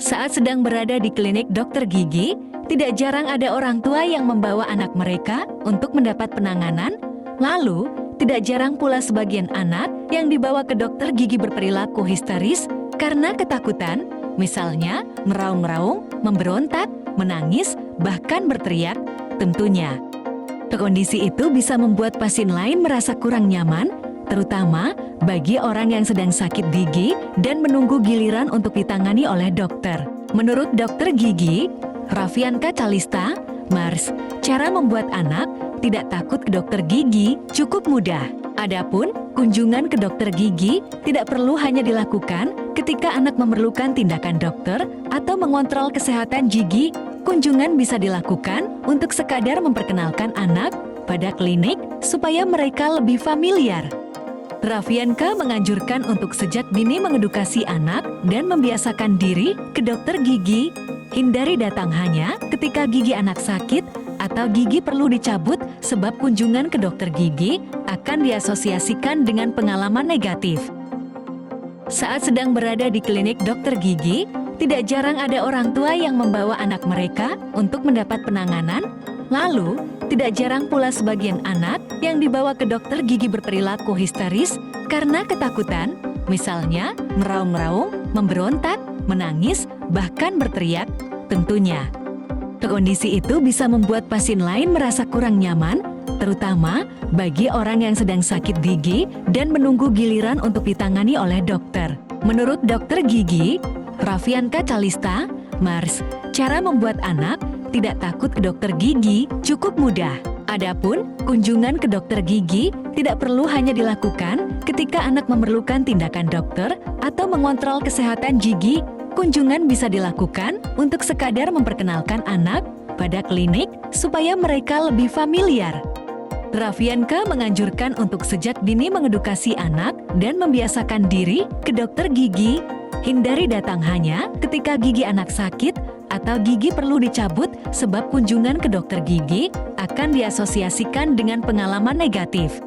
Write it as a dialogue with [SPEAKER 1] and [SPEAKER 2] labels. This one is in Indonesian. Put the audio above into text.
[SPEAKER 1] Saat sedang berada di klinik dokter gigi, tidak jarang ada orang tua yang membawa anak mereka untuk mendapat penanganan. Lalu, tidak jarang pula sebagian anak yang dibawa ke dokter gigi berperilaku histeris karena ketakutan, misalnya meraung-raung, memberontak, menangis, bahkan berteriak. Tentunya, kondisi itu bisa membuat pasien lain merasa kurang nyaman, terutama bagi orang yang sedang sakit gigi dan menunggu giliran untuk ditangani oleh dokter. Menurut dokter gigi, Raffianka Calista, Mars, cara membuat anak tidak takut ke dokter gigi cukup mudah. Adapun, kunjungan ke dokter gigi tidak perlu hanya dilakukan ketika anak memerlukan tindakan dokter atau mengontrol kesehatan gigi. Kunjungan bisa dilakukan untuk sekadar memperkenalkan anak pada klinik supaya mereka lebih familiar. Raffianka menganjurkan untuk sejak dini mengedukasi anak dan membiasakan diri ke dokter gigi. Hindari datang hanya ketika gigi anak sakit atau gigi perlu dicabut sebab kunjungan ke dokter gigi akan diasosiasikan dengan pengalaman negatif. Saat sedang berada di klinik dokter gigi, tidak jarang ada orang tua yang membawa anak mereka untuk mendapat penanganan. Lalu, tidak jarang pula sebagian anak yang dibawa ke dokter gigi berperilaku histeris karena ketakutan, misalnya meraung-raung, memberontak, menangis, bahkan berteriak. Tentunya, kondisi itu bisa membuat pasien lain merasa kurang nyaman, terutama bagi orang yang sedang sakit gigi dan menunggu giliran untuk ditangani oleh dokter. Menurut dokter gigi, Raffianka Calista, Mars, cara membuat anak tidak takut ke dokter gigi cukup mudah. Adapun, kunjungan ke dokter gigi tidak perlu hanya dilakukan ketika anak memerlukan tindakan dokter atau mengontrol kesehatan gigi. Kunjungan bisa dilakukan untuk sekadar memperkenalkan anak pada klinik supaya mereka lebih familiar. Raffianka menganjurkan untuk sejak dini mengedukasi anak dan membiasakan diri ke dokter gigi. Hindari datang hanya ketika gigi anak sakit atau gigi perlu dicabut sebab kunjungan ke dokter gigi akan diasosiasikan dengan pengalaman negatif.